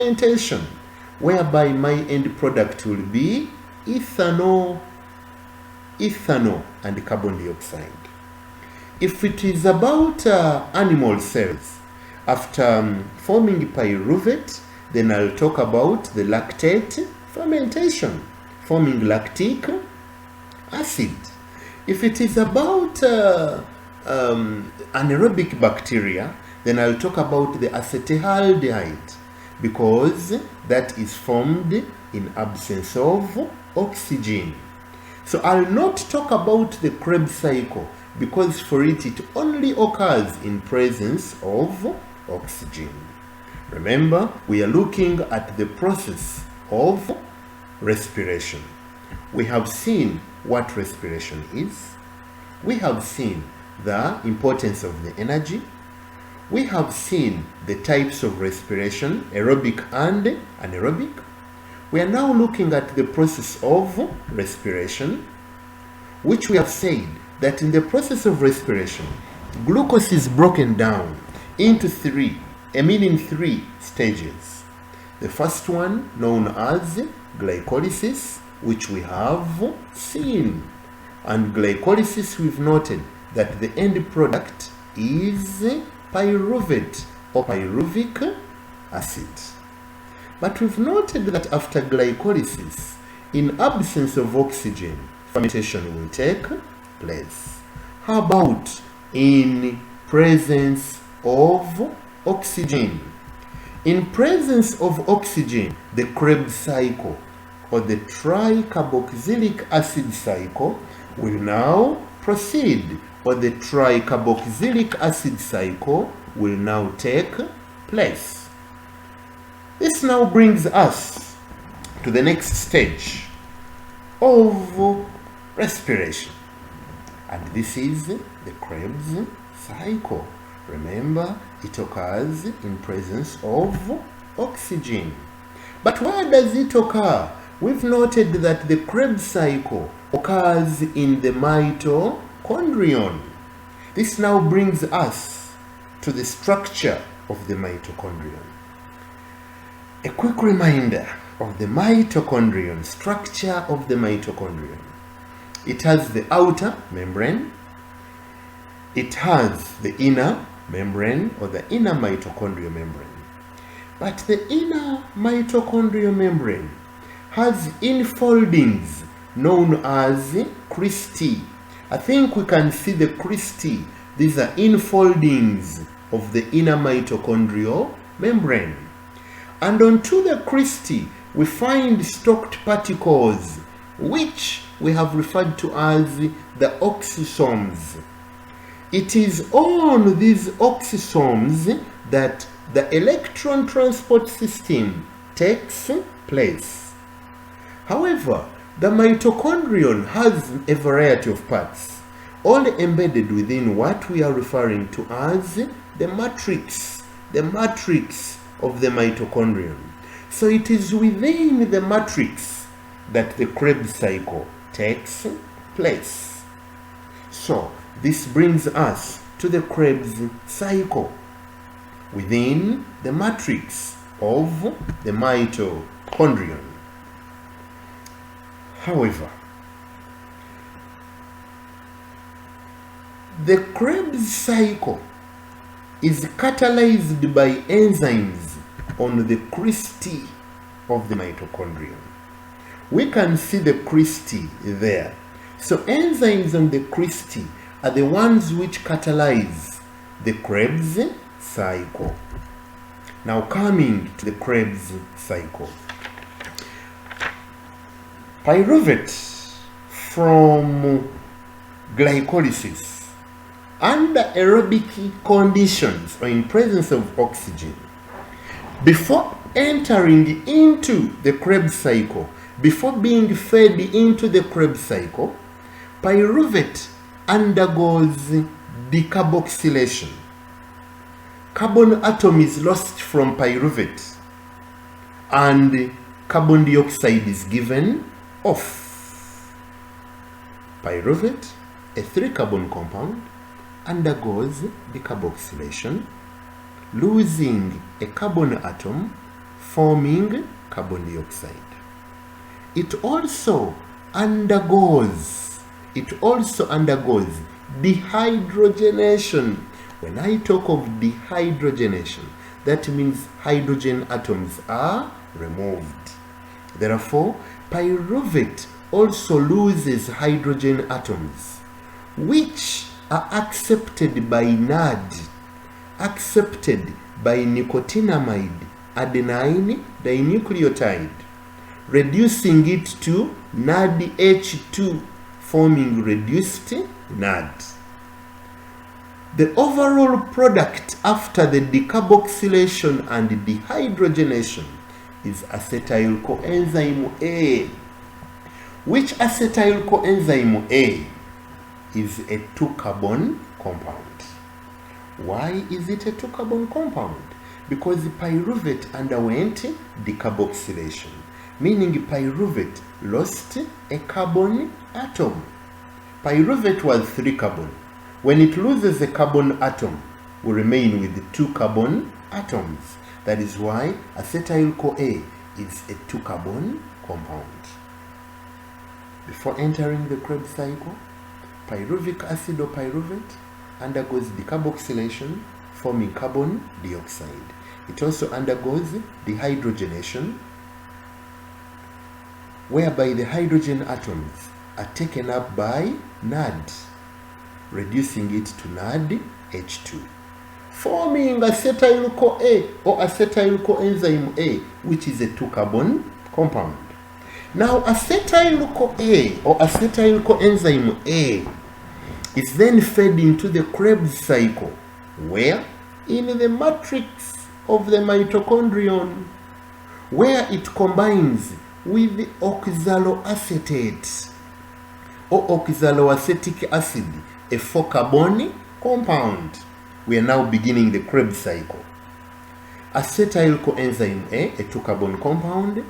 fermentation, whereby my end product will be ethanol and carbon dioxide. If it is about animal cells, after forming pyruvate, then I'll talk about the lactate fermentation, forming lactic acid. If it is about anaerobic bacteria, then I'll talk about the acetaldehyde, because that is formed in absence of oxygen. So I'll not talk about the Krebs cycle, because for it only occurs in presence of oxygen. Remember, we are looking at the process of respiration. We have seen what respiration is. We have seen the importance of the energy. We have seen the types of respiration, aerobic and anaerobic. We are now looking at the process of respiration, which we have said that in the process of respiration, glucose is broken down into three stages. The first one known as glycolysis, which we have seen. And glycolysis, we've noted that the end product is pyruvate or pyruvic acid. But we've noted that after glycolysis, in absence of oxygen, fermentation will take place. How about in presence of oxygen? In presence of oxygen, the Krebs cycle or the tricarboxylic acid cycle will now proceed, or the tricarboxylic acid cycle will now take place. This now brings us to the next stage of respiration, and this is the Krebs cycle. Remember, it occurs in presence of oxygen. But where does it occur? We've noted that the Krebs cycle occurs in the mitochondrion. This now brings us to the structure of the mitochondrion. A quick reminder of the mitochondrion, structure of the mitochondrion. It has the outer membrane. It has the inner membrane or the inner mitochondrial membrane. But the inner mitochondrial membrane has infoldings known as cristae. I think we can see the cristae. These are infoldings of the inner mitochondrial membrane. And onto the cristae, we find stocked particles, which we have referred to as the oxysomes. It is on these oxysomes that the electron transport system takes place. However, the mitochondrion has a variety of parts, all embedded within what we are referring to as the matrix of the mitochondrion. So it is within the matrix that the Krebs cycle takes place. So this brings us to the Krebs cycle within the matrix of the mitochondrion. However, the Krebs cycle is catalyzed by enzymes on the cristae of the mitochondrion. We can see the cristae there. So enzymes on the cristae are the ones which catalyze the Krebs cycle. Now coming to the Krebs cycle. Pyruvate from glycolysis under aerobic conditions or in presence of oxygen, before entering into the Krebs cycle, before being fed into the Krebs cycle, pyruvate undergoes decarboxylation. Carbon atom is lost from pyruvate and carbon dioxide is given off. Pyruvate, a 3-carbon compound, undergoes decarboxylation, losing a carbon atom forming carbon dioxide. It also undergoes dehydrogenation. When I talk of dehydrogenation, that means hydrogen atoms are removed. Therefore, pyruvate also loses hydrogen atoms, which are accepted by NAD, accepted by nicotinamide adenine dinucleotide, reducing it to NADH2, forming reduced NAD. The overall product after the decarboxylation and dehydrogenation is acetyl coenzyme A, which acetyl coenzyme A is a 2-carbon compound. Why is it a 2-carbon compound? Because the pyruvate underwent decarboxylation, meaning pyruvate lost a carbon atom. Pyruvate was 3-carbon. When it loses a carbon atom, we remain with 2 carbon atoms. That is why acetyl CoA is a 2-carbon compound. Before entering the Krebs cycle, pyruvic acid or pyruvate undergoes decarboxylation, forming carbon dioxide. It also undergoes dehydrogenation, whereby the hydrogen atoms are taken up by NAD, reducing it to NADH2, forming acetyl CoA or acetyl coenzyme A, which is a 2-carbon compound. Now, acetyl CoA or acetyl coenzyme A is then fed into the Krebs cycle, where in the matrix of the mitochondrion, where it combines with the oxaloacetate or oxaloacetic acid, a 4-carbon compound. We are now beginning the Krebs cycle. Acetyl coenzyme A, a 2-carbon compound,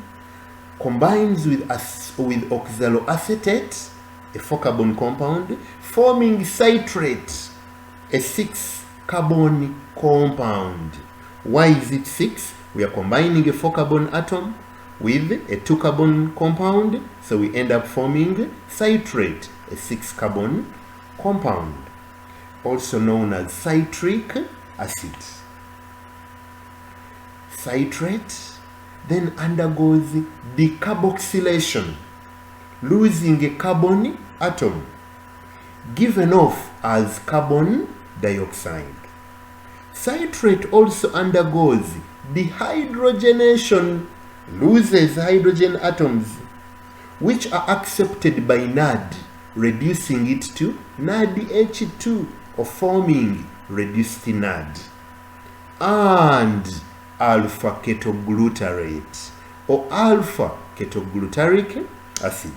combines with oxaloacetate, a 4-carbon compound, forming citrate, a 6-carbon compound. Why is it 6? We are combining a 4-carbon atom with a 2-carbon compound, so we end up forming citrate, a 6-carbon compound, also known as citric acid. Citrate then undergoes decarboxylation, losing a carbon atom, given off as carbon dioxide. Citrate also undergoes dehydrogenation, loses hydrogen atoms, which are accepted by NAD, reducing it to NADH2 or forming reduced NAD, and alpha ketoglutarate or alpha ketoglutaric acid,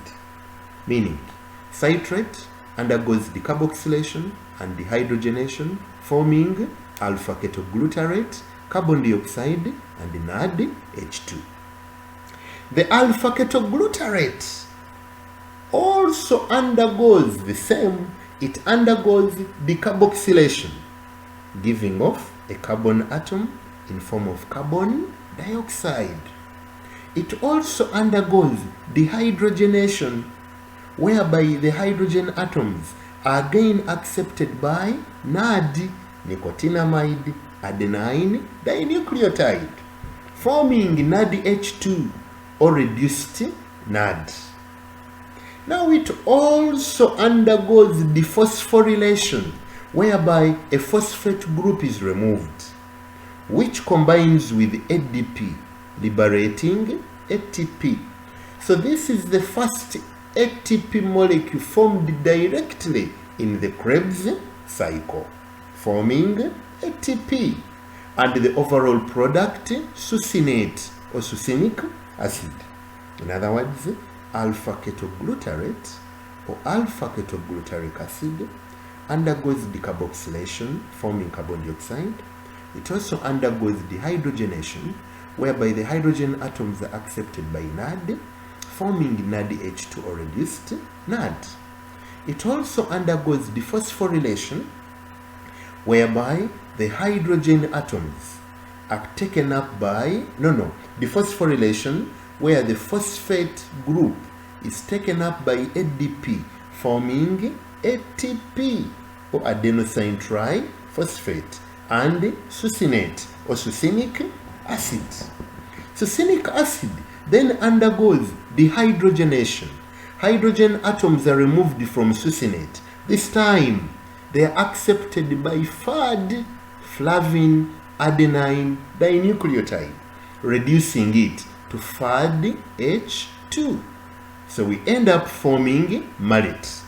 meaning citrate undergoes decarboxylation and dehydrogenation, forming alpha ketoglutarate, carbon dioxide, and NADH2. The alpha ketoglutarate also undergoes the same. It undergoes decarboxylation, giving off a carbon atom in form of carbon dioxide. It also undergoes dehydrogenation, whereby the hydrogen atoms are again accepted by NAD, nicotinamide adenine dinucleotide, forming NADH2 or reduced NAD. Now it also undergoes dephosphorylation, whereby a phosphate group is removed, which combines with ADP, liberating ATP. So this is the first ATP molecule formed directly in the Krebs cycle, forming ATP, and the overall product succinate or succinic acid. In other words, alpha ketoglutarate or alpha ketoglutaric acid undergoes decarboxylation, forming carbon dioxide. It also undergoes dehydrogenation, whereby the hydrogen atoms are accepted by NAD, forming NADH2 or reduced NAD. It also undergoes dephosphorylation, whereby the hydrogen atoms are taken up by, the phosphorylation where the phosphate group is taken up by ADP, forming ATP or adenosine triphosphate, and succinate or succinic acid. Succinic acid then undergoes dehydrogenation. Hydrogen atoms are removed from succinate. This time they are accepted by FAD, flavin adenine dinucleotide, reducing it to FADH2. So we end up forming malate.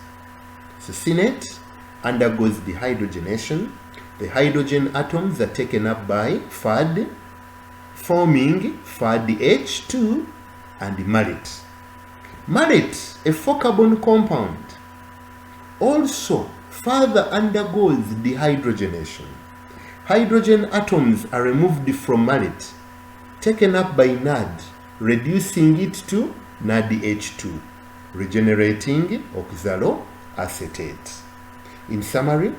Succinate undergoes dehydrogenation. The hydrogen atoms are taken up by FAD, forming FADH2 and malate. Malate, a 4-carbon compound, also further undergoes dehydrogenation. Hydrogen atoms are removed from malate, taken up by NAD, reducing it to NADH2, regenerating oxaloacetate. In summary,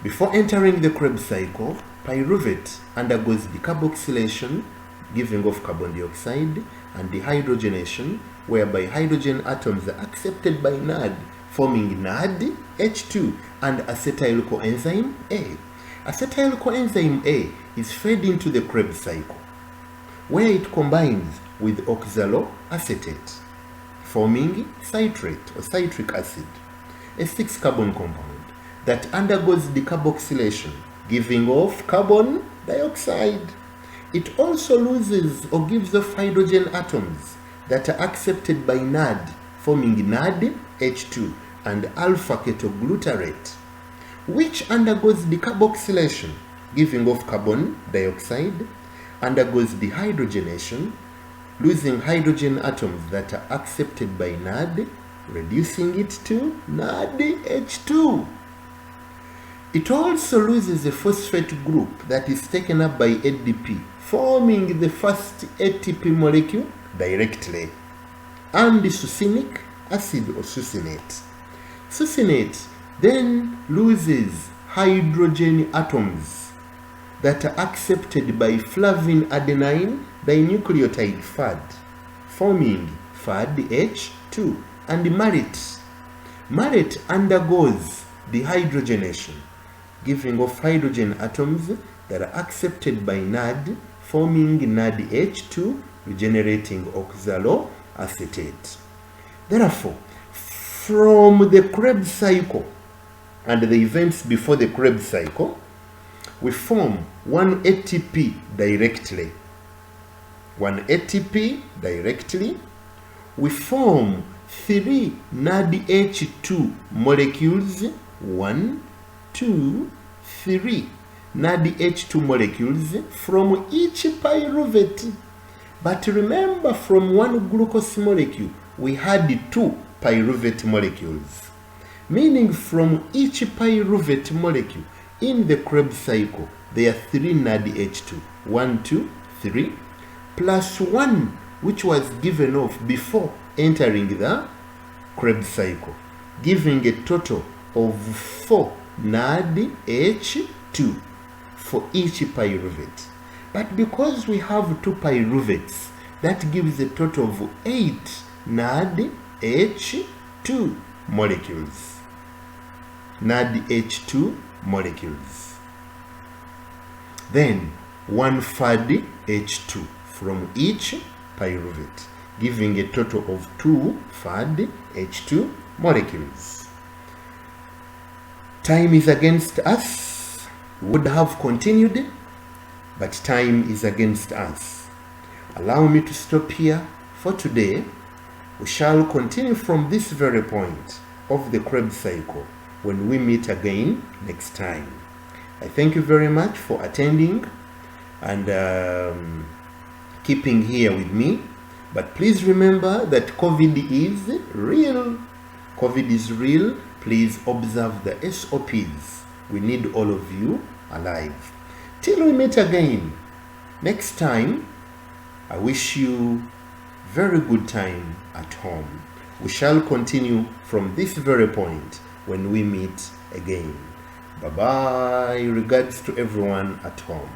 before entering the Krebs cycle, pyruvate undergoes decarboxylation, giving off carbon dioxide, and dehydrogenation, whereby hydrogen atoms are accepted by NAD, forming NADH2 and acetyl coenzyme A. Acetyl coenzyme A is fed into the Krebs cycle, where it combines with oxaloacetate, forming citrate or citric acid, a 6-carbon compound that undergoes decarboxylation, giving off carbon dioxide. It also loses or gives off hydrogen atoms that are accepted by NAD, forming NADH2 and alpha-ketoglutarate, which undergoes decarboxylation, giving off carbon dioxide, undergoes dehydrogenation, losing hydrogen atoms that are accepted by NAD, reducing it to NADH2. It also loses a phosphate group that is taken up by ADP, forming the first ATP molecule directly, and the succinic acid or succinate. Succinate then loses hydrogen atoms that are accepted by flavin adenine dinucleotide FAD, forming FADH2, and malate. Malate undergoes dehydrogenation, giving off hydrogen atoms that are accepted by NAD, forming NADH2, regenerating oxaloacetate. Therefore, from the Krebs cycle and the events before the Krebs cycle, we form one ATP directly. One ATP directly. We form 3 NADH2 molecules. 1, 2, 3 NADH2 molecules from each pyruvate. But remember, from one glucose molecule, we had 2 pyruvate molecules. Meaning from each pyruvate molecule in the Krebs cycle, there are 3 NADH2. 1, 2, 3, plus 1, which was given off before entering the Krebs cycle, giving a total of 4 NADH2 for each pyruvate. But because we have 2 pyruvates, that gives a total of 8 NADH2 molecules. NADH2 molecules. Then 1 FADH2 from each pyruvate, giving a total of 2 FADH2 molecules. Time is against us. We would have continued, but time is against us. Allow me to stop here for today. We shall continue from this very point of the Krebs cycle when we meet again next time. I thank you very much for attending and keeping here with me. But please remember that COVID is real. COVID is real. Please observe the SOPs. We need all of you alive. Till we meet again next time, I wish you very good time at home. We shall continue from this very point when we meet again. Bye-bye. Regards to everyone at home.